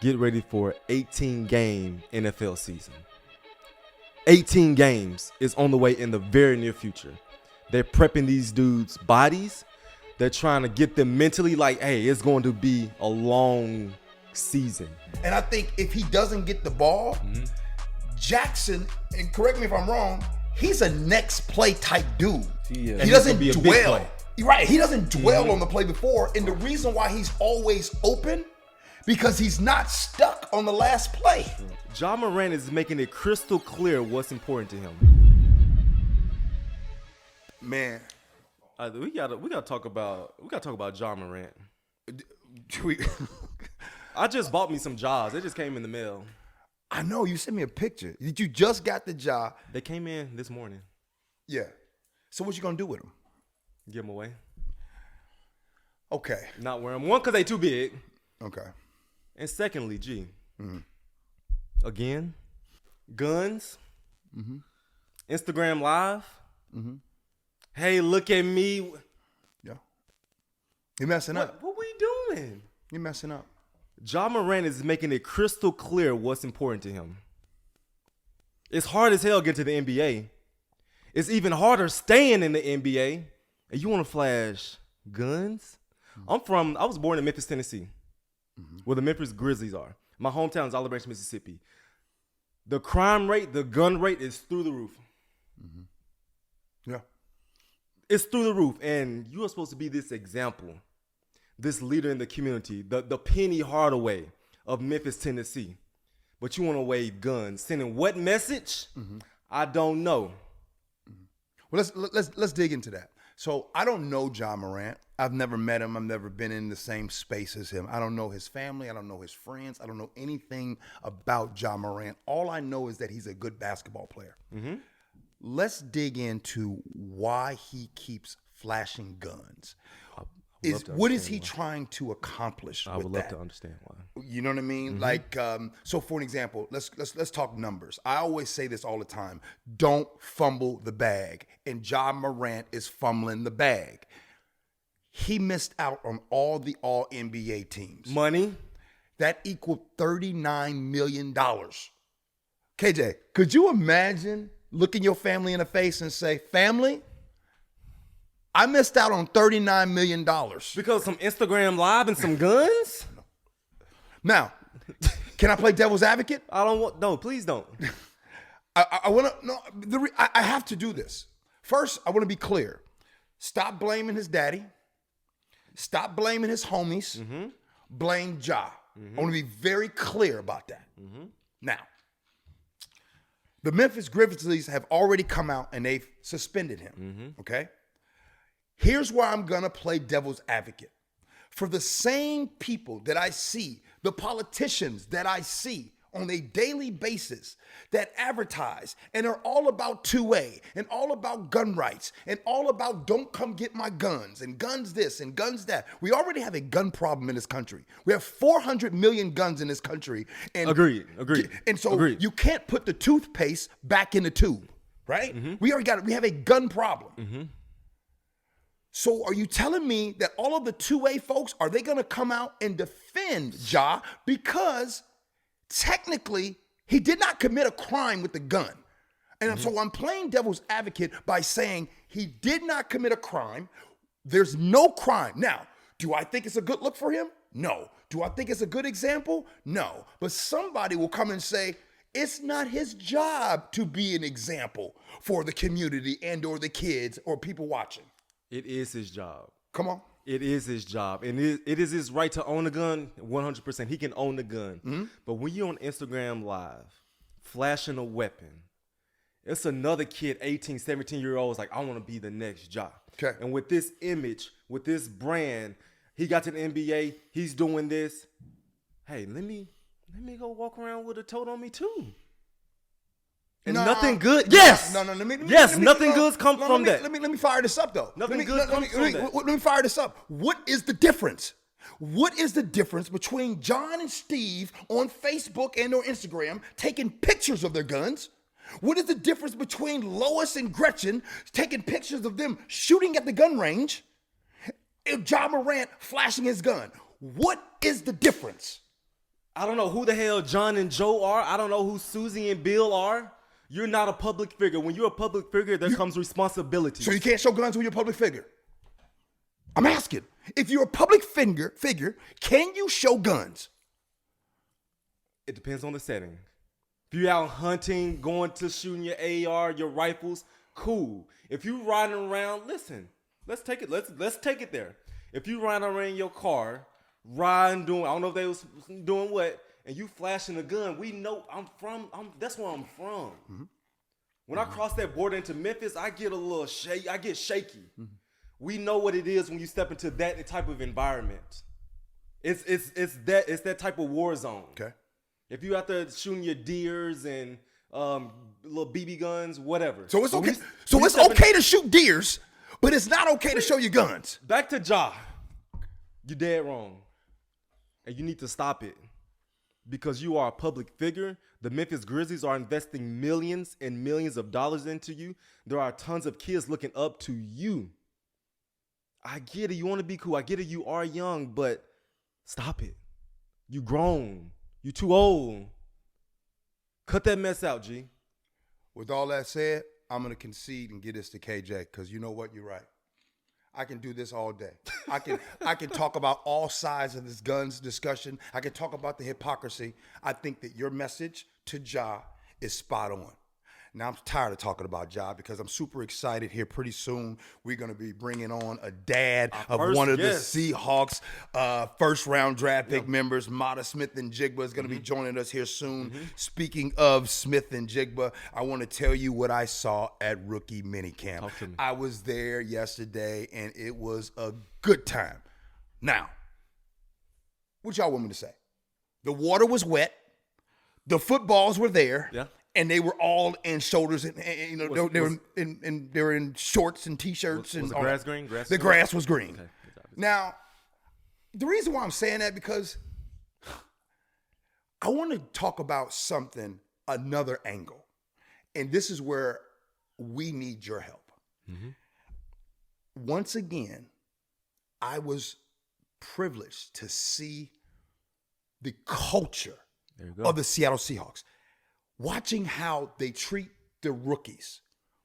get ready for 18-game NFL season. 18 games is on the way in the very near future. They're prepping these dudes' bodies. They're trying to get them mentally like, hey, it's going to be a long season. And I think if he doesn't get the ball, Jaxson, and correct me if I'm wrong, he's a next play type dude. He doesn't dwell. Right, he doesn't dwell on the play before. And the reason why he's always open, because he's not stuck on the last play. Ja Morant is making it crystal clear what's important to him. Man, we gotta talk about Ja Morant. I just bought me some Jaws. They just came in the mail. I know, you sent me a picture. You just got the Ja. They came in this morning. Yeah. So what you gonna do with them? Give them away. Okay. Not wear them. One, because they too big. Okay. And secondly, again, guns, Instagram Live. Hey, look at me. Yeah. You're messing up. What we doing? You're messing up. Ja Morant is making it crystal clear what's important to him. It's hard as hell to get to the NBA. It's even harder staying in the NBA. And you want to flash guns? I was born in Memphis, Tennessee, where the Memphis Grizzlies are. My hometown is Olive Branch, Mississippi. The crime rate, the gun rate is through the roof. Yeah. It's through the roof. And you are supposed to be this example, this leader in the community, the Penny Hardaway of Memphis, Tennessee. But you want to wave guns. Sending what message? I don't know. Well, let's dig into that. So I don't know Ja Morant. I've never met him. I've never been in the same space as him. I don't know his family. I don't know his friends. I don't know anything about Ja Morant. All I know is that he's a good basketball player. Let's dig into why he keeps flashing guns. What is he trying to accomplish? I would love to understand why. You know what I mean? Like, so for an example, let's talk numbers. I always say this all the time: don't fumble the bag. And Ja Morant is fumbling the bag. He missed out on all the All NBA teams. Money that equaled $39 million. KJ, could you imagine looking your family in the face and say, "Family, I missed out on $39 million. Because some Instagram Live and some guns? Now, can I play devil's advocate? No, please don't. I want to, no, I have to do this. First, I want to be clear. Stop blaming his daddy. Stop blaming his homies. Blame Ja. I want to be very clear about that. Now, the Memphis Grizzlies have already come out and they've suspended him. Okay? Here's where I'm going to play devil's advocate. For the same people that I see, the politicians that I see on a daily basis that advertise and are all about 2A and all about gun rights and all about don't come get my guns and guns this and guns that. We already have a gun problem in this country. We have 400 million guns in this country. And Agreed. And so you can't put the toothpaste back in the tube, right? We have a gun problem. So are you telling me that all of the 2A folks, are they going to come out and defend Ja because technically he did not commit a crime with the gun? And so I'm playing devil's advocate by saying he did not commit a crime. There's no crime. Now, do I think it's a good look for him? No. Do I think it's a good example? No. But somebody will come and say, it's not his job to be an example for the community and or the kids or people watching. It is his job. Come on. It is his job. And it is his right to own a gun, 100%. He can own the gun. But when you're on Instagram Live, flashing a weapon, it's another kid, 18, 17-year-olds, like, I want to be the next Ja. Okay. And with this image, with this brand, he got to the NBA, he's doing this. Hey, let me go walk around with a tote on me too. And nothing good. Yes. Nothing good comes from that. Let me fire this up though. Nothing good comes from that. Let me fire this up. What is the difference? What is the difference between John and Steve on Facebook and or Instagram taking pictures of their guns? What is the difference between Lois and Gretchen taking pictures of them shooting at the gun range and Ja Morant flashing his gun? What is the difference? I don't know who the hell John and Joe are. I don't know who Susie and Bill are. You're not a public figure. When you're a public figure, there comes responsibility. So you can't show guns when you're a public figure? I'm asking. If you're a public figure, can you show guns? It depends on the setting. If you're out hunting, going to shooting your AR, your rifles, cool. If you riding around, listen, let's take it. Let's take it there. If you riding around in your car, doing, I don't know if they was doing what, and you flashing a gun, we know that's where I'm from. Mm-hmm. When I cross that border into Memphis, I get a little shaky. I get shaky. Mm-hmm. We know what it is when you step into that type of environment. It's that type of war zone. Okay. If you out there shooting your deers and little BB guns, whatever. So it's okay. It's okay to shoot deers, but it's not okay to show your guns. Back to Ja. You're dead wrong. And you need to stop it. Because you are a public figure. The Memphis Grizzlies are investing millions and millions of dollars into you. There are tons of kids looking up to you. I get it. You want to be cool. I get it. You are young, but stop it. You grown. You too old. Cut that mess out, G. With all that said, I'm going to concede and get this to KJ because you know what? You're right. I can do this all day. I can talk about all sides of this guns discussion. I can talk about the hypocrisy. I think that your message to Ja is spot on. Now, I'm tired of talking about Ja because I'm super excited here. Pretty soon, we're going to be bringing on a dad of one of the Seahawks first-round draft pick members. Matta Smith-Njigba is going to be joining us here soon. Speaking of Smith-Njigba, I want to tell you what I saw at rookie minicamp. I was there yesterday, and it was a good time. Now, what y'all want me to say? The water was wet. The footballs were there. Yeah. And they were all in shoulders, and you know they were in shorts and t-shirts. Was the grass green? The grass was green. Okay. Now, the reason why I'm saying that because I want to talk about another angle, and this is where we need your help. Mm-hmm. Once again, I was privileged to see the culture of the Seattle Seahawks. Watching how they treat the rookies.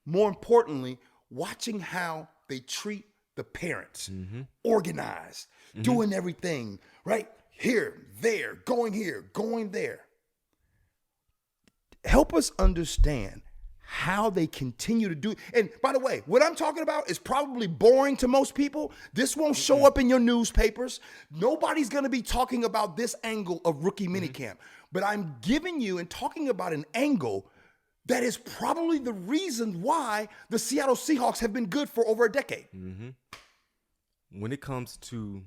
More importantly, watching how they treat the parents. Mm-hmm. Organized, doing everything, right? Here, there, going there. Help us understand how they continue to do. And by the way, what I'm talking about is probably boring to most people. This won't show up in your newspapers. Nobody's going to be talking about this angle of rookie minicamp. But I'm giving you and talking about an angle that is probably the reason why the Seattle Seahawks have been good for over a decade. Mm-hmm. When it comes to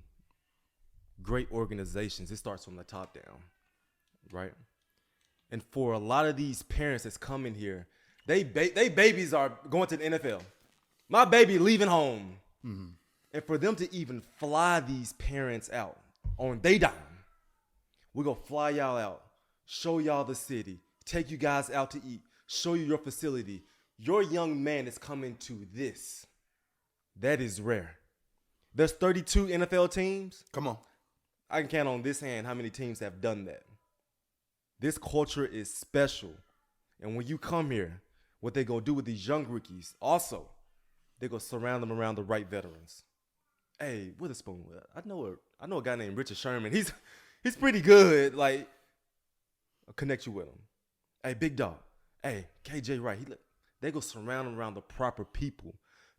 great organizations, it starts from the top down, right? And for a lot of these parents that's coming here, they babies are going to the NFL. My baby leaving home. Mm-hmm. And for them to even fly these parents out on their dime, we're going to fly y'all out, show y'all the city, take you guys out to eat, show you your facility. Your young man is coming to this. That is rare. There's 32 NFL teams. Come on. I can count on this hand how many teams have done that. This culture is special. And when you come here, what they going to do with these young rookies, also, they're going to surround them around the right veterans. Hey, Witherspoon, I know a guy named Richard Sherman. He's pretty good. Like, I'll connect you with him. Hey, Big Dog. Hey, KJ Wright. They go surround them around the proper people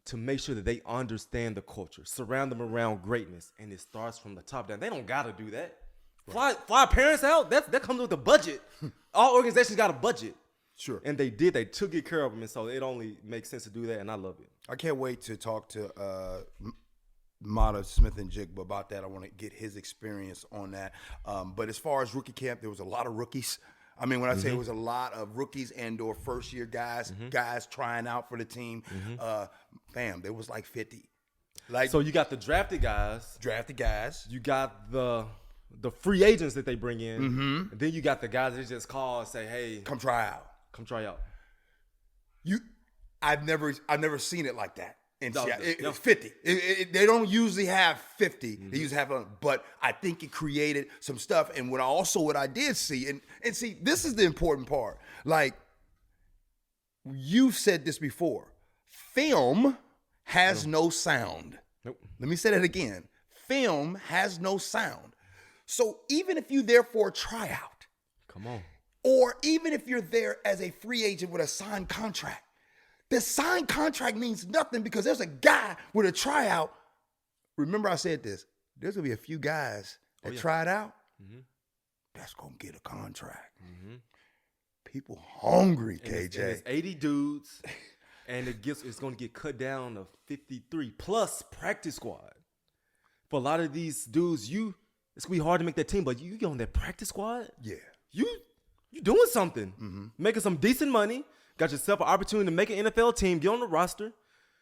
to make sure that they understand the culture. Surround them around greatness. And it starts from the top down. They don't got to do that. Right. Fly parents out, that comes with a budget. All organizations got a budget. Sure. And they did. They took good care of them. And so it only makes sense to do that. And I love it. I can't wait to talk to Matta Smith-Njigba about that. I want to get his experience on that. But as far as rookie camp, there was a lot of rookies. I mean, when I say it was a lot of rookies and or first-year guys, guys trying out for the team, there was like 50. So you got the drafted guys. You got the free agents that they bring in. And then you got the guys that just call and say, hey. Come try out. Come try out. I've never seen it like that. And No, it's 50. They don't usually have 50. They usually have, but I think it created some stuff. And what I did see, and see, this is the important part. Like, you've said this before. Film has no sound. Nope. Let me say that again. Film has no sound. So even if you there for a tryout, come on, or even if you're there as a free agent with a signed contract, the signed contract means nothing because there's a guy with a tryout. Remember I said this. There's going to be a few guys that tried out. That's going to get a contract. People hungry, KJ. And it's 80 dudes, and it's going to get cut down to 53 plus practice squad. For a lot of these dudes, it's going to be hard to make that team, but you get on that practice squad. Yeah. You doing something. Making some decent money. Got yourself an opportunity to make an NFL team, get on the roster.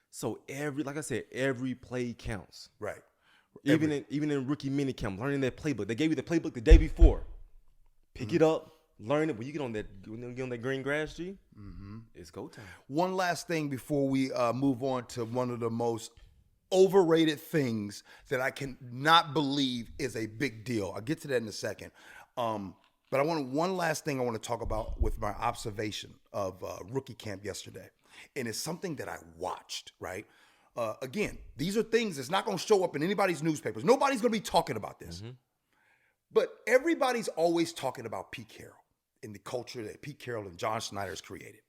So like I said, every play counts. Right. Even in rookie mini camp, learning that playbook. They gave you the playbook the day before. Pick it up, learn it. When you get on that green grass, G, it's go time. One last thing before we move on to one of the most overrated things that I cannot believe is a big deal. I'll get to that in a second. But one last thing I want to talk about with my observation of rookie camp yesterday. And it's something that I watched, right? Again, these are things that's not going to show up in anybody's newspapers. Nobody's going to be talking about this. But everybody's always talking about Pete Carroll and the culture that Pete Carroll and John Schneider has created.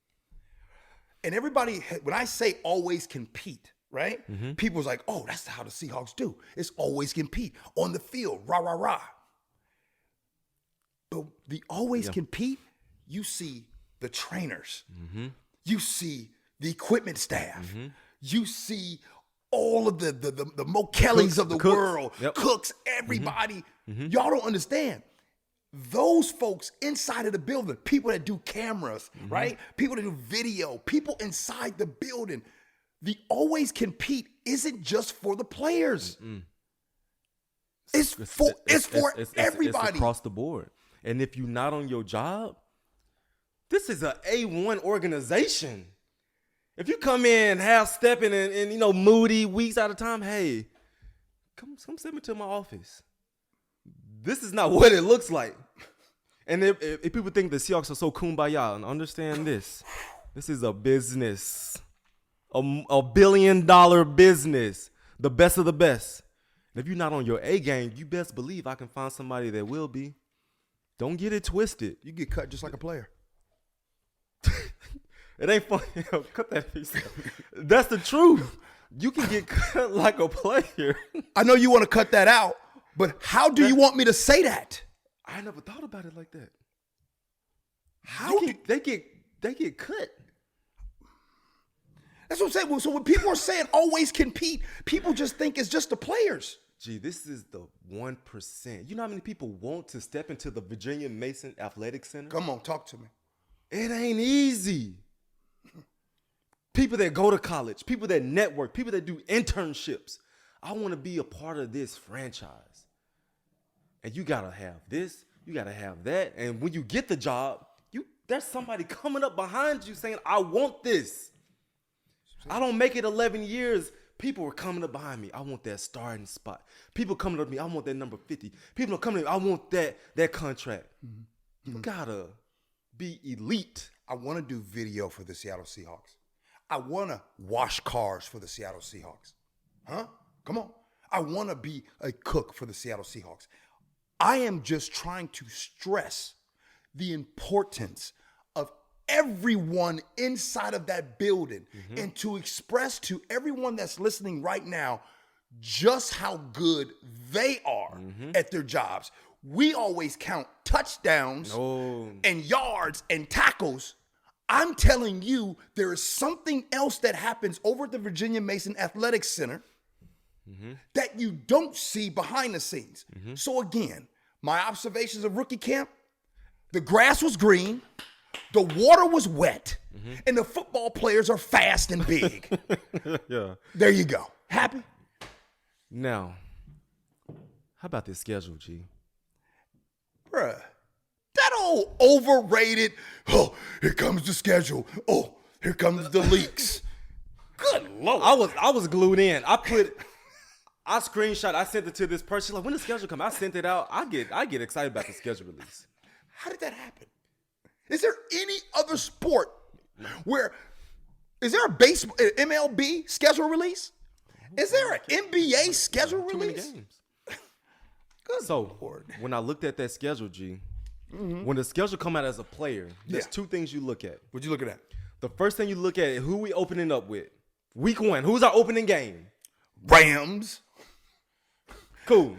And everybody, when I say always compete, right? People's like, oh, that's how the Seahawks do. It's always compete on the field, rah, rah, rah. But the always compete, you see the trainers. You see the equipment staff. You see all of the Mo Kellys of the world, cooks, everybody. Y'all don't understand. Those folks inside of the building, people that do cameras, right? People that do video, people inside the building. The always compete isn't just for the players. It's for everybody. It's across the board. And if you're not on your job, this is a A1 organization. If you come in half-stepping and moody weeks at a time, hey, come step into my office. This is not what it looks like. And if people think the Seahawks are so kumbaya, understand this. This is a business. A $1 billion business. The best of the best. And if you're not on your A game, you best believe I can find somebody that will be. Don't get it twisted. You get cut just like a player. It ain't funny. Cut that piece out. That's the truth. You can get cut like a player. I know you want to cut that out, but how do you want me to say that? I never thought about it like that. How they get cut? That's what I'm saying. So when people are saying always compete, people just think it's just the players. Gee, this is the 1%. You know how many people want to step into the Virginia Mason Athletic Center? Come on, talk to me. It ain't easy. People that go to college, people that network, people that do internships. I want to be a part of this franchise. And you got to have this, you got to have that. And when you get the job, there's somebody coming up behind you saying, I want this. I don't make it 11 years. People are coming up behind me. I want that starting spot. People coming up to me. I want that number 50. People are coming to me. I want that contract. You got to be elite. I want to do video for the Seattle Seahawks. I want to wash cars for the Seattle Seahawks. Huh? Come on. I want to be a cook for the Seattle Seahawks. I am just trying to stress the importance of everyone inside of that building and to express to everyone that's listening right now just how good they are at their jobs. We always count touchdowns and yards and tackles. I'm telling you, there is something else that happens over at the Virginia Mason Athletic Center that you don't see behind the scenes. So again, my observations of rookie camp, the grass was green, the water was wet, and the football players are fast and big. Yeah. There you go. Happy? Now, how about this schedule, G? Bruh, that old overrated, oh, here comes the schedule. Oh, here comes the leaks. Good Lord. I was glued in. I screenshot. I sent it to this person. She's like, when the schedule come? I sent it out. I get excited about the schedule release. How did that happen? Is there any other sport where? Is there a baseball MLB schedule release? Is there an NBA schedule release? Too many games. So when I looked at that schedule, G, when the schedule come out as a player, there's two things you look at. What'd you look at? The first thing you look at is who we opening up with. Week 1, who's our opening game? Rams. Cool.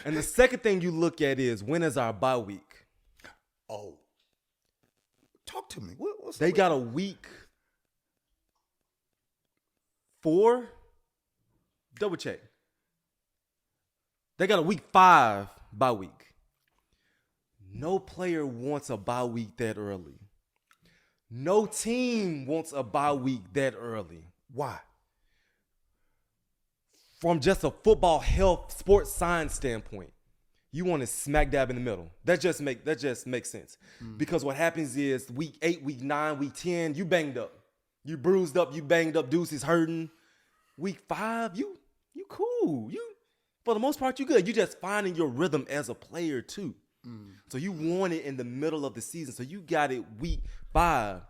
And the second thing you look at is when is our bye week? Oh. Talk to me. What's they got a week 4. Double check. They got a week 5 bye week. No player wants a bye week that early. No team wants a bye week that early. Why? From just a football health sports science standpoint, you want to smack dab in the middle. That just makes sense. Because what happens is week 8, week 9, week 10, you banged up. You bruised up, you banged up, deuce is hurting. Week 5, you cool. You, for the most part, you good. You just finding your rhythm as a player too. So you want it in the middle of the season. So you got it week 5.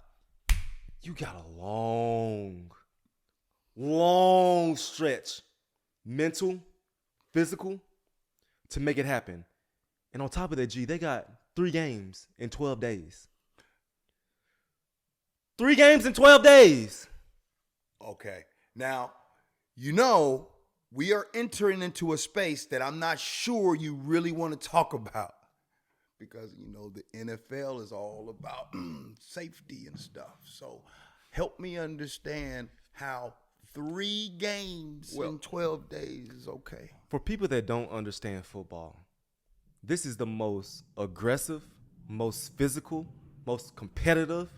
You got a long stretch, mental, physical, to make it happen. And on top of that, G, they got 3 games in 12 days. 3 games in 12 days. Okay. Now, we are entering into a space that I'm not sure you really want to talk about. Because, the NFL is all about safety and stuff. So help me understand how 3 games in 12 days is okay. For people that don't understand football, this is the most aggressive, most physical, most competitive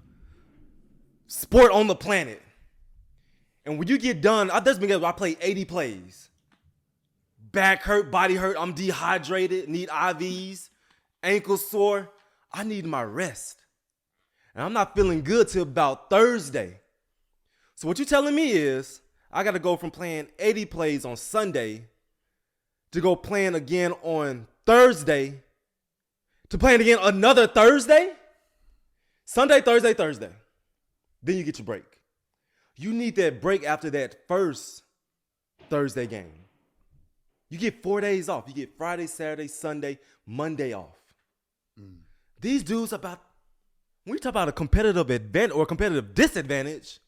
sport on the planet. And when you get done, I played 80 plays. Back hurt, body hurt, I'm dehydrated, need IVs. Ankle sore, I need my rest. And I'm not feeling good till about Thursday. So what you're telling me is I got to go from playing 80 plays on Sunday to go playing again on Thursday to playing again another Thursday? Sunday, Thursday, Thursday. Then you get your break. You need that break after that first Thursday game. You get 4 days off. You get Friday, Saturday, Sunday, Monday off. These dudes when we talk about a competitive advantage or a competitive disadvantage,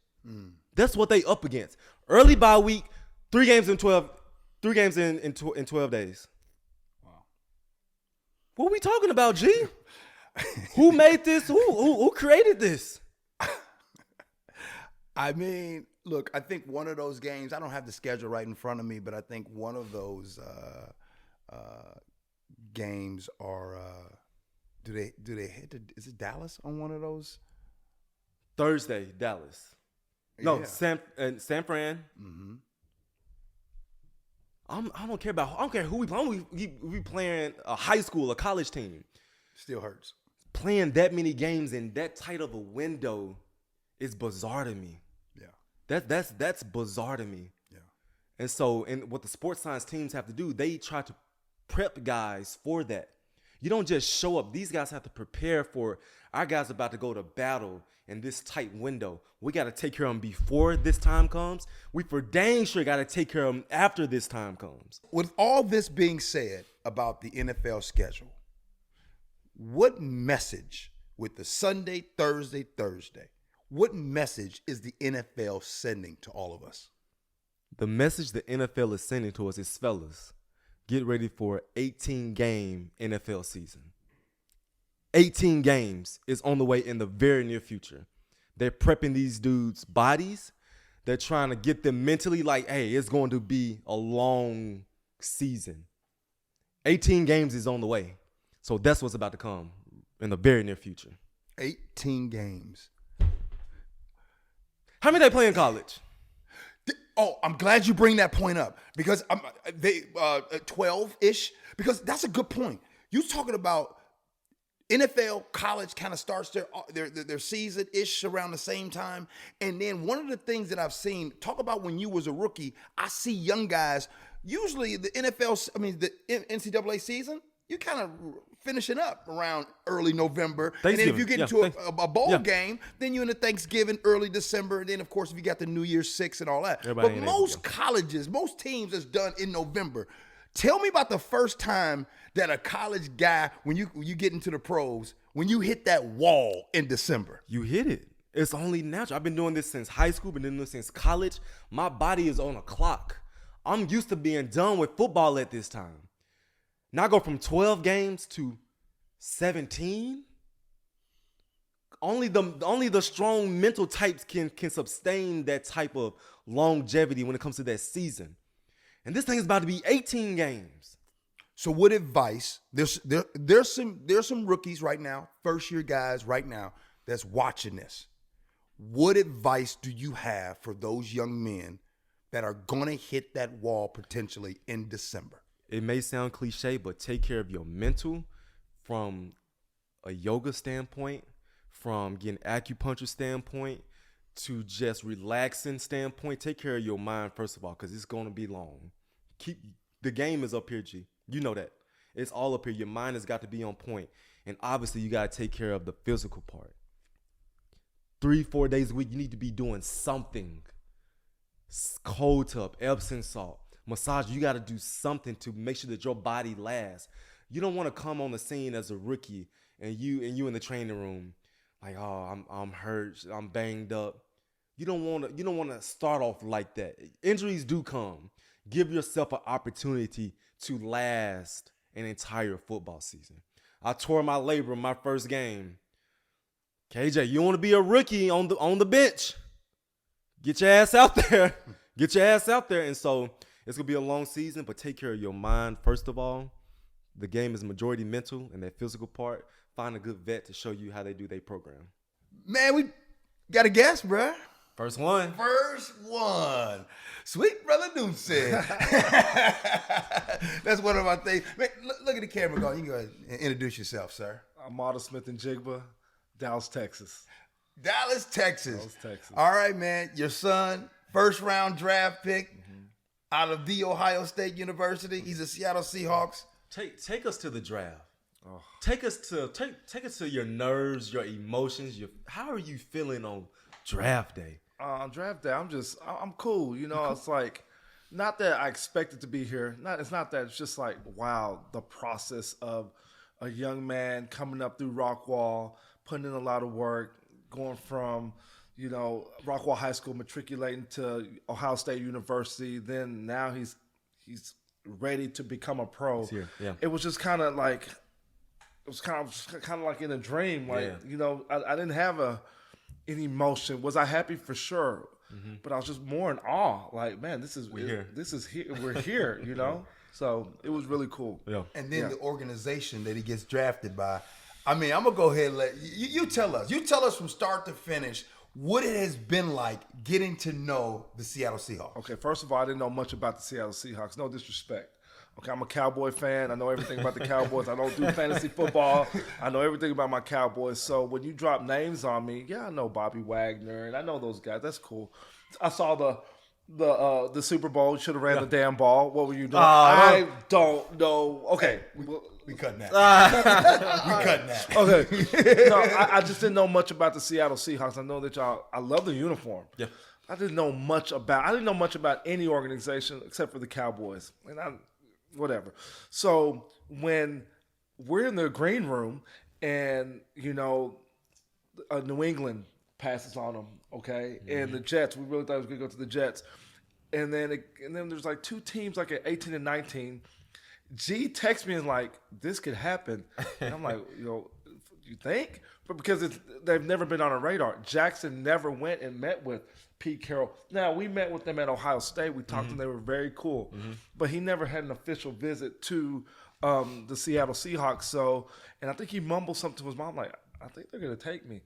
that's what they up against. Early bye week, 3 games in 12 days. Wow. What are we talking about, G? Who made this? Who created this? I mean, look, I think one of those games, I don't have the schedule right in front of me, but I think one of those games are do they hit is it Dallas on one of those? Thursday, Dallas. No, Yeah. San Fran. Mm-hmm. I don't care who we playing. We playing a high school, a college team. Still hurts. Playing that many games in that tight of a window is bizarre to me. Yeah. That's bizarre to me. Yeah. And so, what the sports science teams have to do, they try to prep guys for that. You don't just show up. These guys have to prepare for, our guys about to go to battle in this tight window. We got to take care of them before this time comes. We for dang sure got to take care of them after this time comes. With all this being said about the NFL schedule, what message with the Sunday, Thursday, what message is the NFL sending to all of us? The message the NFL is sending to us is, fellas, get ready for an 18-game NFL season. 18 games is on the way in the very near future. They're prepping these dudes' bodies. They're trying to get them mentally like, hey, it's going to be a long season. 18 games is on the way. So that's what's about to come in the very near future. 18 games. How many they play in college? Oh, I'm glad you bring that point up because they 12-ish, because that's a good point. You talking about NFL, college kind of starts their season-ish around the same time. And then one of the things that I've seen, talk about when you was a rookie, I see young guys, usually the NCAA season, you kind of finishing up around early November. And then if you get into a bowl game, then you're into Thanksgiving, early December. And then, of course, if you got the New Year's Six and all that. But most colleges, most teams is done in November. Tell me about the first time that a college guy, when you get into the pros, when you hit that wall in December. You hit it. It's only natural. I've been doing this since high school, been doing this since college. My body is on a clock. I'm used to being done with football at this time. Now I go from 12 games to 17. Only the strong mental types can sustain that type of longevity when it comes to that season. And this thing is about to be 18 games. So what advice, there's some rookies right now, first year guys right now that's watching this. What advice do you have for those young men that are going to hit that wall potentially in December? It may sound cliche, but take care of your mental from a yoga standpoint, from getting acupuncture standpoint, to just relaxing standpoint. Take care of your mind first of all, because it's going to be long. The game is up here, G. You know that. It's all up here. Your mind has got to be on point. And obviously you got to take care of the physical part. 3-4 days a week, you need to be doing something. Cold tub, Epsom salt, massage. You got to do something to make sure that your body lasts. You don't want to come on the scene as a rookie and you in the training room like, oh, I'm hurt, I'm banged up. You don't want to start off like that. Injuries do come. Give yourself an opportunity to last an entire football season. I tore my labrum my first game. KJ, you want to be a rookie on the bench. Get your ass out there. Get your ass out there. And so it's going to be a long season, but take care of your mind first of all. The game is majority mental, and that physical part, find a good vet to show you how they do their program. Man, we got a guest, bruh. First one. Sweet brother Deuce. That's one of my things. Man, look at the camera. You can go ahead and introduce yourself, sir. I'm Matta Njigba, Dallas, Texas. Dallas, Texas. All right, man. Your son, first round draft pick out of The Ohio State University. He's a Seattle Seahawks. Take us to the draft. Oh. Take us to your nerves, your emotions. How are you feeling on draft day? On draft day, I'm cool. You know, it's like, not that I expected to be here. It's not that. It's just like, wow, the process of a young man coming up through Rockwall, putting in a lot of work, going from, you know, Rockwall High School, matriculating to Ohio State University. Then now he's ready to become a pro. Yeah. It was just kind of like, like in a dream. Like, you know, I didn't have any emotion. Was I happy? For sure. Mm-hmm. But I was just more in awe. Like, man, we're here, you know? So it was really cool. Yeah. And then the organization that he gets drafted by. I mean, I'm going to go ahead and let you tell us. You tell us from start to finish what it has been like getting to know the Seattle Seahawks. Okay, first of all, I didn't know much about the Seattle Seahawks. No disrespect. Okay, I'm a Cowboy fan. I know everything about the Cowboys. I don't do fantasy football. I know everything about my Cowboys. So when you drop names on me, I know Bobby Wagner, and I know those guys. That's cool. I saw the Super Bowl. Should have ran the damn ball. What were you doing? I don't know. Okay. We cutting that. We cutting that. Okay. No, I just didn't know much about the Seattle Seahawks. I know that I love the uniform. Yeah. I didn't know much about any organization except for the Cowboys. And whatever. So when we're in the green room and, you know, New England passes on them, okay, and the Jets, we really thought it was going to go to the Jets. And then there's like two teams like at 18 and 19. G texts me and like, this could happen. And I'm like, you know, you think? But because they've never been on a radar. Jackson never went and met with Pete Carroll. Now, we met with them at Ohio State. We talked to them. They were very cool. Mm-hmm. But he never had an official visit to the Seattle Seahawks. So, and I think he mumbled something to his mom like, I think they're going to take me.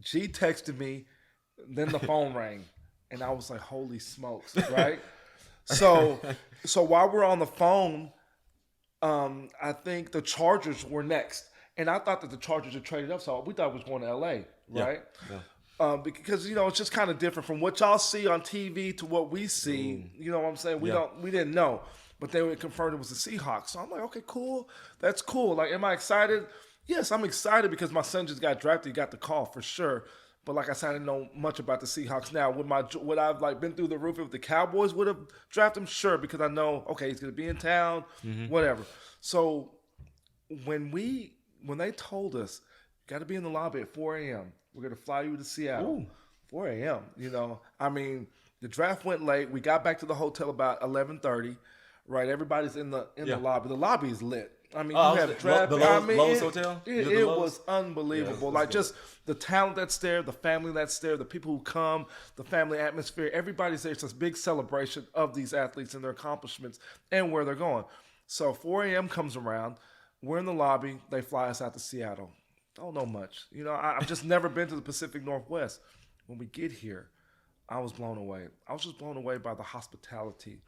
G texted me. Then the phone rang. And I was like, holy smokes, right? So while we're on the phone, I think the Chargers were next. And I thought that the Chargers had traded up, so we thought it was going to L.A., right? Yeah. Because it's just kind of different from what y'all see on TV to what we see. You know what I'm saying? We didn't know, but they were confirmed it was the Seahawks. So I'm like, okay, cool, that's cool. Like, am I excited? Yes, I'm excited because my son just got drafted. He got the call for sure. But like I said, I didn't know much about the Seahawks. Now, would I've like been through the roof if the Cowboys would have drafted him? Sure, because I know, okay, he's going to be in town, whatever. So when they told us, you got to be in the lobby at 4 a.m., we're going to fly you to Seattle. Ooh. 4 a.m., I mean, the draft went late. We got back to the hotel about 11:30, right? Everybody's in the lobby. The lobby is lit. I mean, you have draft. The Lowe's Hotel? It was unbelievable. Yeah, just the talent that's there, the family that's there, the people who come, the family atmosphere. Everybody's there. It's a big celebration of these athletes and their accomplishments and where they're going. So 4 a.m. comes around. We're in the lobby. They fly us out to Seattle. Don't know much. I've just never been to the Pacific Northwest. When we get here, I was blown away. I was just blown away by the hospitality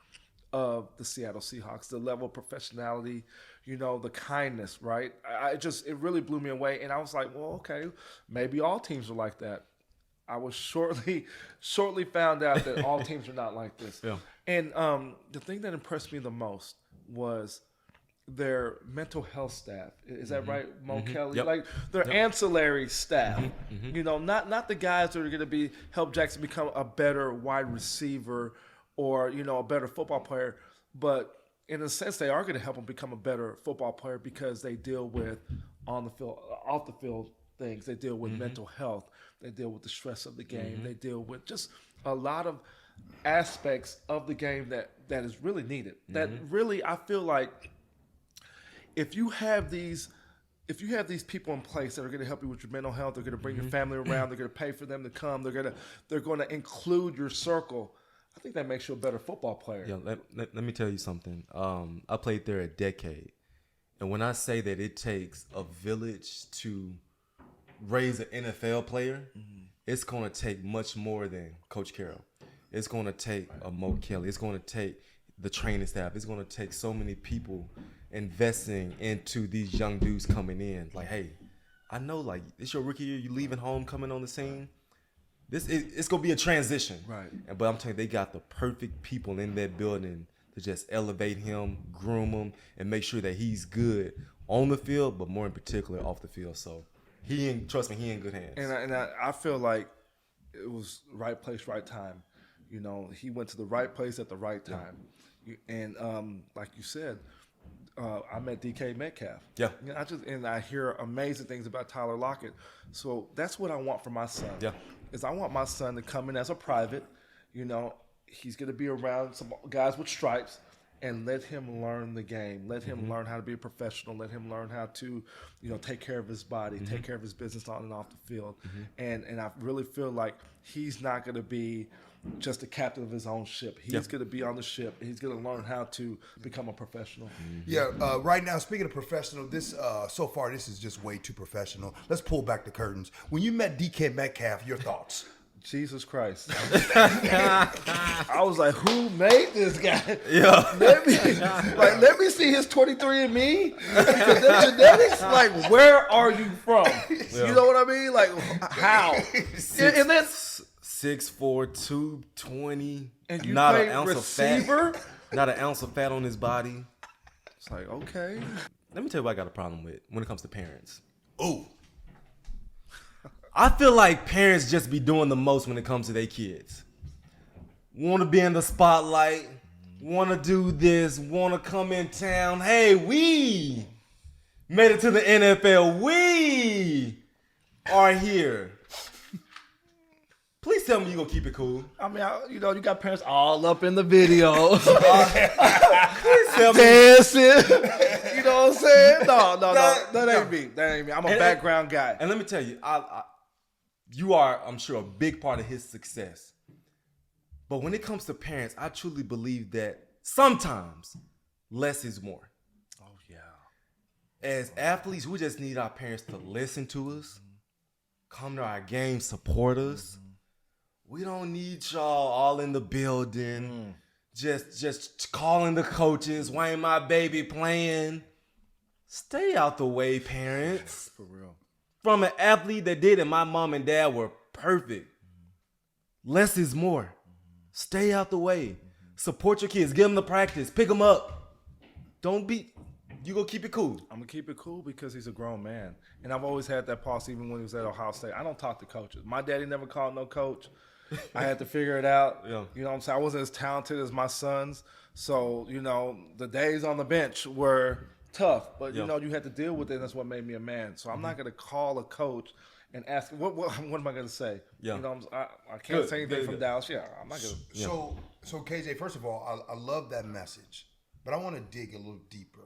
of the Seattle Seahawks, the level of professionality, the kindness, right? It really blew me away. And I was like, well, okay, maybe all teams are like that. I was shortly found out that all teams are not like this. Yeah. And the thing that impressed me the most was their mental health staff. Is that right, Mo Kelly? Yep. Like their ancillary staff. Not the guys that are going to help Jaxson become a better wide receiver or a better football player, but in a sense they are going to help him become a better football player because they deal with on the field, off the field things. They deal with mental health. They deal with the stress of the game. They deal with just a lot of aspects of the game that is really needed. That really, I feel like if you have these people in place that are going to help you with your mental health, they're going to bring your family around, they're going to pay for them to come, they're going to include your circle. I think that makes you a better football player. Yeah, let me tell you something. I played there a decade, and when I say that it takes a village to raise an NFL player, it's going to take much more than Coach Carroll. It's going to take a Mo Kelly. It's going to take the training staff. It's going to take so many people investing into these young dudes coming in. Like, hey, I know, like, it's your rookie year. You leaving home, coming on the scene. It's going to be a transition. Right. But I'm telling you, they got the perfect people in that building to just elevate him, groom him, and make sure that he's good on the field, but more in particular off the field. So trust me, he in good hands. And I feel like it was right place, right time. He went to the right place at the right time. Yeah. And like you said, I met DK Metcalf. Yeah. I hear amazing things about Tyler Lockett. So that's what I want for my son. Yeah. Is I want my son to come in as a private. He's going to be around some guys with stripes, and let him learn the game. Let him learn how to be a professional. Let him learn how to, take care of his body, take care of his business on and off the field. And I really feel like he's not going to be just a captain of his own ship. He's going to be on the ship. He's going to learn how to become a professional. Yeah, right now, speaking of professional, this so far, this is just way too professional. Let's pull back the curtains. When you met DK Metcalf, your thoughts? Jesus Christ. I was like, who made this guy? Yeah. Let me see his 23andMe. Their genetics, like, where are you from? Yeah. You know what I mean? Like, how? And then 6'4", 220, and you not play an ounce receiver? of fat. Not an ounce of fat on his body. It's like, okay. Let me tell you what I got a problem with when it comes to parents. Ooh. I feel like parents just be doing the most when it comes to their kids. Want to be in the spotlight, want to do this, want to come in town. Hey, we made it to the NFL. We are here. Please tell me you're going to keep it cool. I mean, you got parents all up in the video. Please tell me. Dancing. You know what I'm saying? No, that ain't me. That ain't me. I'm a background guy. And let me tell you, you are, I'm sure, a big part of his success. But when it comes to parents, I truly believe that sometimes less is more. Oh, yeah. As athletes, we just need our parents to listen to us, come to our games, support us. We don't need y'all all in the building, just calling the coaches, why ain't my baby playing? Stay out the way, parents. For real. From an athlete that did, and my mom and dad were perfect. Less is more. Stay out the way. Support your kids. Give them the practice. Pick them up. Don't be. You gonna keep it cool. I'm gonna keep it cool because he's a grown man, and I've always had that policy. Even when he was at Ohio State, I don't talk to coaches. My daddy never called no coach. I had to figure it out. Yeah. You know what I'm saying? I wasn't as talented as my sons, so the days on the bench were tough. But you had to deal with it. And that's what made me a man. So I'm not gonna call a coach and ask what am I gonna say? Yeah. I can't say anything from Dallas. Yeah, I'm not gonna. So KJ, first of all, I love that message, but I want to dig a little deeper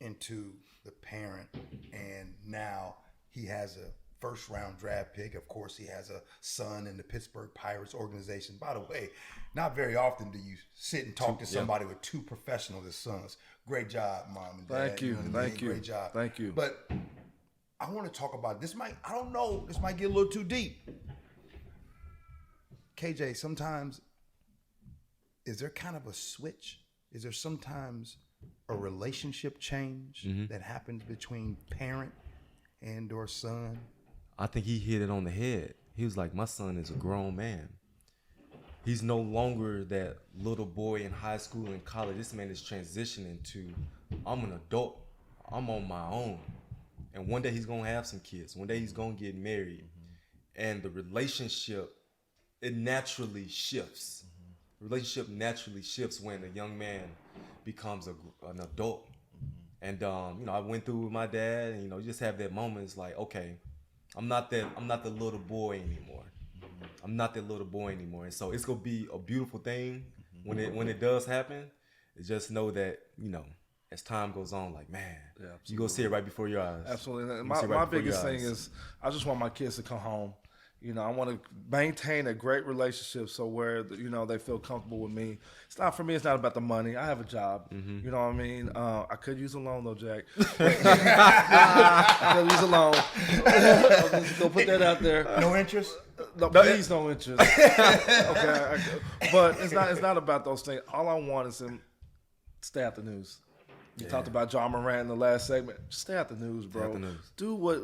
into the parent, and now he has a first-round draft pick. Of course, he has a son in the Pittsburgh Pirates organization. By the way, not very often do you sit and talk to somebody with two professionals as sons. Great job, Mom and Dad. Thank you. Thank you. Great job. Thank you. But I want to talk about this. I don't know. This might get a little too deep. KJ, sometimes is there kind of a switch? Is there sometimes a relationship change that happens between parent and or son? I think he hit it on the head. He was like, my son is a grown man. He's no longer that little boy in high school and college. This man is transitioning to, I'm an adult. I'm on my own. And one day he's going to have some kids. One day he's going to get married. And the relationship, it naturally shifts. The relationship naturally shifts when a young man becomes an adult. And I went through with my dad, and you just have that moment. It's like, okay, I'm not the little boy anymore. I'm not that little boy anymore. And so it's gonna be a beautiful thing when it does happen. Just know that as time goes on, like, man, you go see it right before your eyes. Absolutely. My biggest thing is I just want my kids to come home. I want to maintain a great relationship so where, they feel comfortable with me. It's not, for me, it's not about the money. I have a job. You know what I mean? I could use a loan, though, Jack. I could use a loan. I'm just going to put that out there. No interest? No, please, no interest. Okay. But it's not about those things. All I want is him to stay out the news. You talked about Ja Morant in the last segment. Just stay out the news, bro. Stay out the news.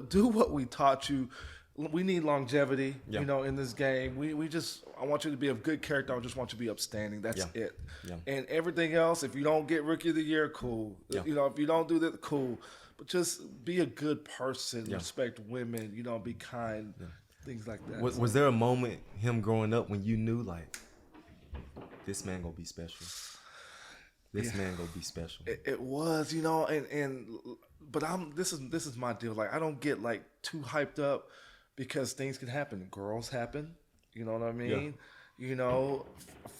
Do what we taught you. We need longevity, in this game. I want you to be of good character. I just want you to be upstanding. That's it. Yeah. And everything else, if you don't get Rookie of the Year, cool. Yeah. If you don't do that, cool. But just be a good person. Yeah. Respect women. Be kind. Yeah. Things like that. Was there a moment, him growing up, when you knew, like, this man gonna be special? This man gonna be special. It was, but this is my deal. Like, I don't get like too hyped up. Because things can happen. Girls happen. You know what I mean? Yeah.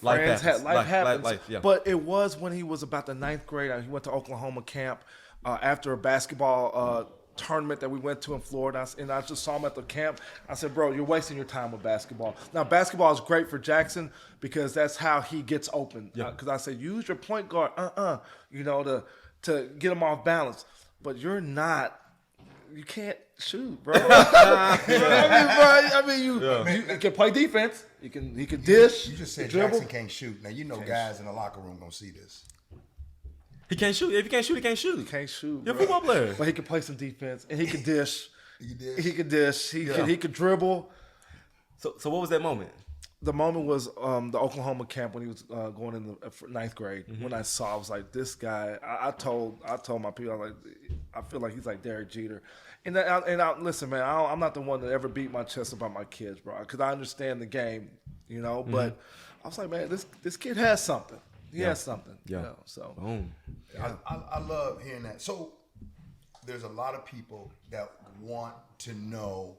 Life happens. But it was when he was about the 9th grade. He went to Oklahoma camp after a basketball tournament that we went to in Florida. And I just saw him at the camp. I said, bro, you're wasting your time with basketball. Now, basketball is great for Jaxson because that's how he gets open. Because I said, use your point guard, to get him off balance. But you're not. You can't shoot, bro. You know what I mean, bro? You can play defense. He can dish. You just said dribble. Jaxson can't shoot. Now guys in the locker room gonna see this. He can't shoot. If he can't shoot, he can't shoot. He can't shoot. You're a football player. But he can play some defense and he can dish. He can dish. He could dribble. So what was that moment? The moment was the Oklahoma camp when he was going in the 9th grade. Mm-hmm. When I was like, this guy. I told my people, I was like, I feel like he's like Derek Jeter. And listen, man, I'm not the one that ever beat my chest about my kids, bro, because I understand the game, But I was like, man, this kid has something. He has something. Yeah. So. Boom. I love hearing that. So there's a lot of people that want to know,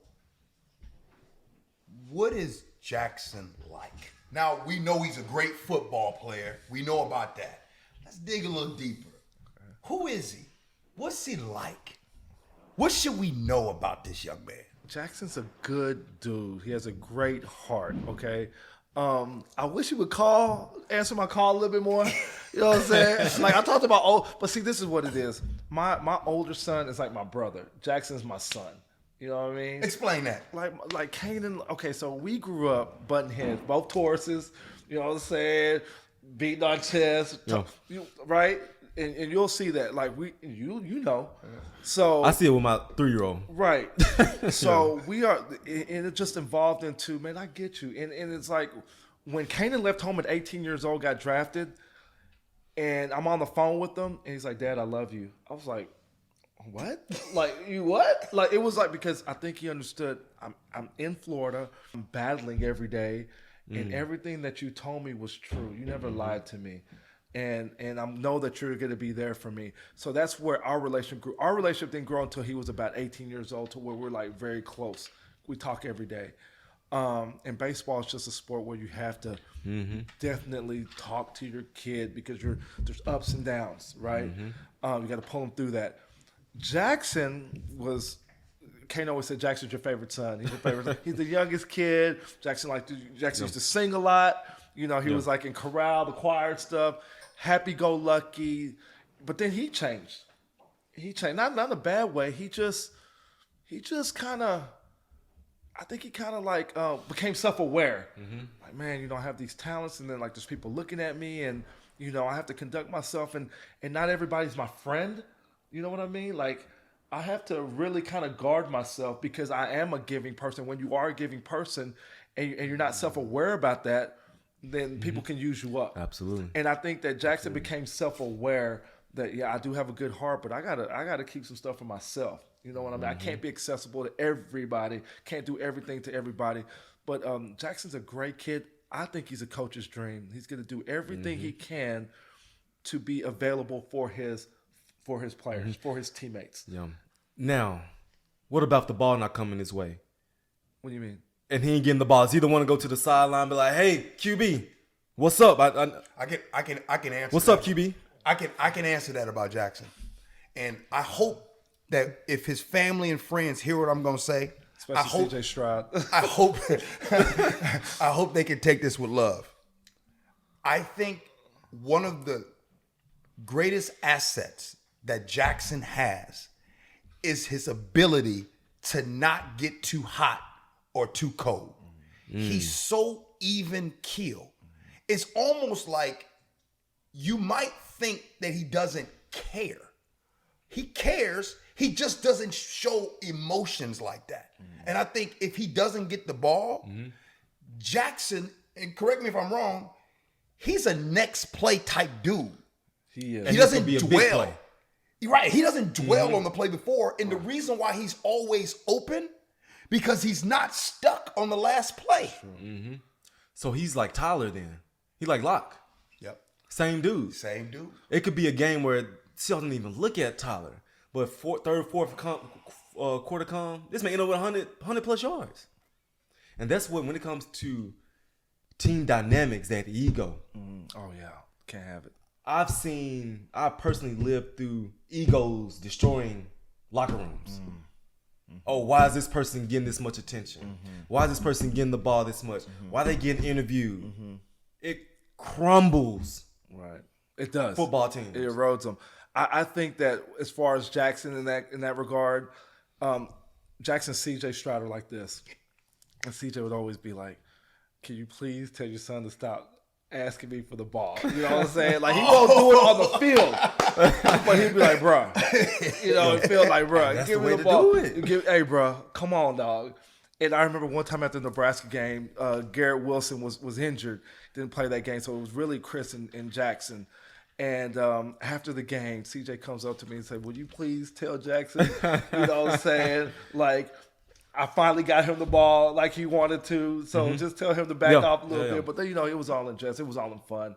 what is Jaxson like? Now, we know he's a great football player. We know about that. Let's dig a little deeper. Okay. Who is he? What's he like? What should we know about this young man? Jaxson's a good dude. He has a great heart, okay? I wish he would answer my call a little bit more. You know what I'm saying? Like, I talked about, but see, this is what it is. My older son is like my brother. Jackson's my son. You know what I mean? Explain that. Like Kanan. Okay, so we grew up button heads, both Tauruses. You know what I'm saying? Beating our chests, right? and you'll see that, like you know. So I see it with my 3-year-old. right. So we are, and it just evolved into, man, I get you, and it's like when Kanan left home at 18 years old, got drafted, and I'm on the phone with him, and he's like, "Dad, I love you." I was like, "What? Like you what?" Like it was like, because I think he understood. I'm in Florida. I'm battling every day, and everything that you told me was true. You never lied to me, and I know that you're going to be there for me. So that's where our relationship grew. Our relationship didn't grow until he was about 18 years old, to where we're like very close. We talk every day. And baseball is just a sport where you have to definitely talk to your kid, because there's ups and downs, right? You got to pull them through that. Jaxson was. Kane always said Jackson's your favorite son. He's your favorite son. He's the youngest kid. Jaxson used to sing a lot. You know, he was like in chorale, the choir and stuff. Happy-go-lucky. But then he changed. Not in a bad way. He just kind of, I think he kind of like became self-aware. Like, man, you know, I have these talents, and then like there's people looking at me, and you know, I have to conduct myself, and not everybody's my friend. You know what I mean? Like, I have to really kind of guard myself, because I am a giving person. When you are a giving person and you're not self-aware about that, then people can use you up. Absolutely. And I think that Jaxson became self-aware that, yeah, I do have a good heart, but I gotta keep some stuff for myself. You know what I mean? I can't be accessible to everybody. Can't do everything to everybody. But Jackson's a great kid. I think he's a coach's dream. He's going to do everything he can to be available for his players, for his teammates. Yeah. Now, what about the ball not coming his way? What do you mean? And he ain't getting the ball. He either want to go to the sideline, be like, "Hey, QB, what's up?" I can answer. What's that. up, QB? I can answer that about Jaxson, and I hope that if his family and friends hear what I'm going to say, Especially CJ Stroud. I hope they can take this with love. I think one of the greatest assets that Jaxson has is his ability to not get too hot or too cold. He's so even keel. It's almost like you might think that he doesn't care. He cares. He just doesn't show emotions like that. And I think if he doesn't get the ball, Jaxson, and correct me if I'm wrong, he's a next play type dude. He is. He doesn't be a big dwell. play. Right. He doesn't dwell on the play before. And the reason why he's always open, because he's not stuck on the last play. So he's like Tyler then. He like Locke. Yep. Same dude. Same dude. It could be a game where Seattle didn't even look at Tyler. But third, fourth quarter come, this may end up with 100 plus yards. And that's what, when it comes to team dynamics, that ego. Oh, yeah. Can't have it. I personally lived through egos destroying locker rooms. Oh, why is this person getting this much attention? Why is this person getting the ball this much? Why are they getting interviewed? It crumbles. Right. It does. Football teams. It erodes them. I think that as far as Jaxson in that regard, Jaxson CJ Stroud are like this. And CJ would always be like, "Can you please tell your son to stop asking me for the ball?" You know what I'm saying? Like, he won't do it on the field. But he'd be like, "Bruh." You know, it feels like, "Bruh, give me the ball." Hey, bruh, come on, dog. And I remember one time after the Nebraska game, Garrett Wilson was injured. Didn't play that game. So it was really Chris and Jaxson. And after the game, CJ comes up to me and said, "Would you please tell Jaxson," you know what I'm saying? Like, I finally got him the ball like he wanted to. So just tell him to back off a little bit. But then, you know, it was all in jest. It was all in fun.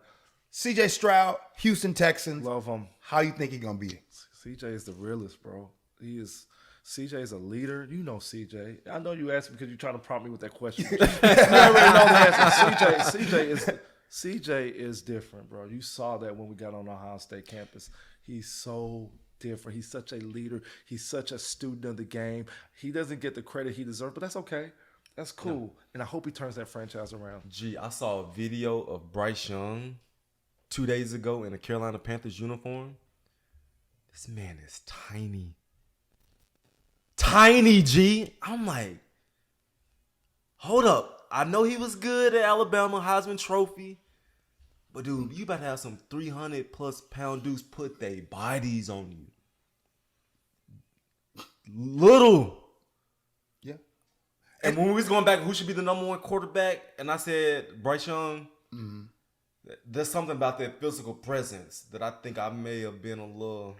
CJ Stroud, Houston Texans. Love him. How you think he's going to be? CJ is the realest, bro. CJ is a leader. You know CJ. I know you asked me because you're trying to prompt me with that question. You already know the answer. CJ is different, bro. You saw that when we got on Ohio State campus. He's so different. He's such a leader. He's such a student of the game. He doesn't get the credit he deserves, but that's okay. That's cool. No. And I hope he turns that franchise around. Gee, I saw a video of Bryce Young 2 days ago in a Carolina Panthers uniform. This man is tiny. Tiny, G. I'm like, hold up. I know he was good at Alabama, Heisman Trophy. But dude, you about to have some 300+ pound dudes put their bodies on you. Little. Yeah. And when we was going back, who should be the number 1 quarterback? And I said Bryce Young. Mm-hmm. There's something about that physical presence that I think I may have been a little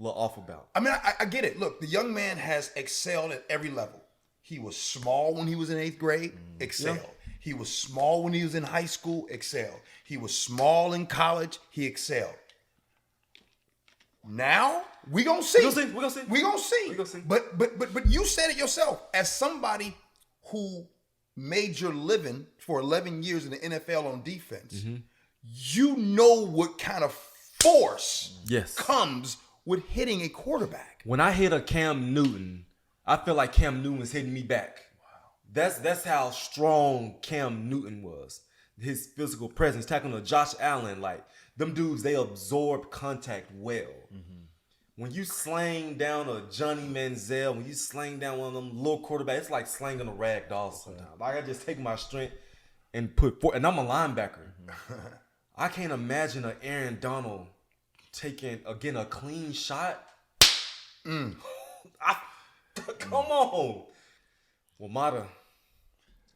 off about. I mean, I get it. Look, the young man has excelled at every level. He was small when he was in 8th grade, excelled. Yeah. He was small when he was in high school, excelled. He was small in college, he excelled. Now, we gonna see. We gonna see. But you said it yourself. As somebody who made your living for 11 years in the NFL on defense, you know what kind of force comes with hitting a quarterback. When I hit a Cam Newton, I feel like Cam Newton was hitting me back. Wow. That's how strong Cam Newton was. His physical presence, tackling a Josh Allen, like them dudes, they absorb contact well. Mm-hmm. When you slang down a Johnny Manziel, when you slang down one of them little quarterbacks, it's like slanging a rag doll sometimes. Like I just take my strength and and I'm a linebacker. Mm-hmm. I can't imagine an Aaron Donald taking, again, a clean shot. Come on. Well, Matta,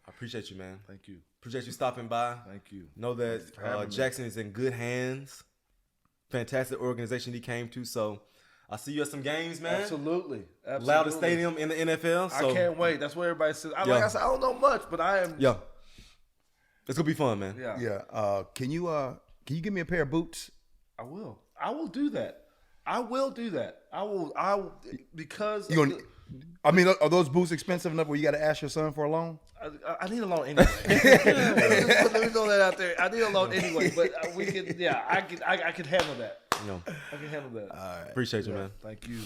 I appreciate you, man. Thank you. Appreciate you stopping by. Thank you. Know that Jaxson is in good hands. Fantastic organization he came to. So I'll see you at some games, man. Absolutely. Loudest stadium in the NFL. So. I can't wait. That's what everybody says. Like I said, I don't know much, but I am. Yeah. It's going to be fun, man. Yeah. Yeah. Can you give me a pair of boots? I will. I will do that. I will because are those boots expensive enough where you got to ask your son for a loan? I need a loan anyway. Let me throw that out there. I need a loan anyway, but we can. Yeah, I can handle that. No. I can handle that. All right. Appreciate you, man. Thank you.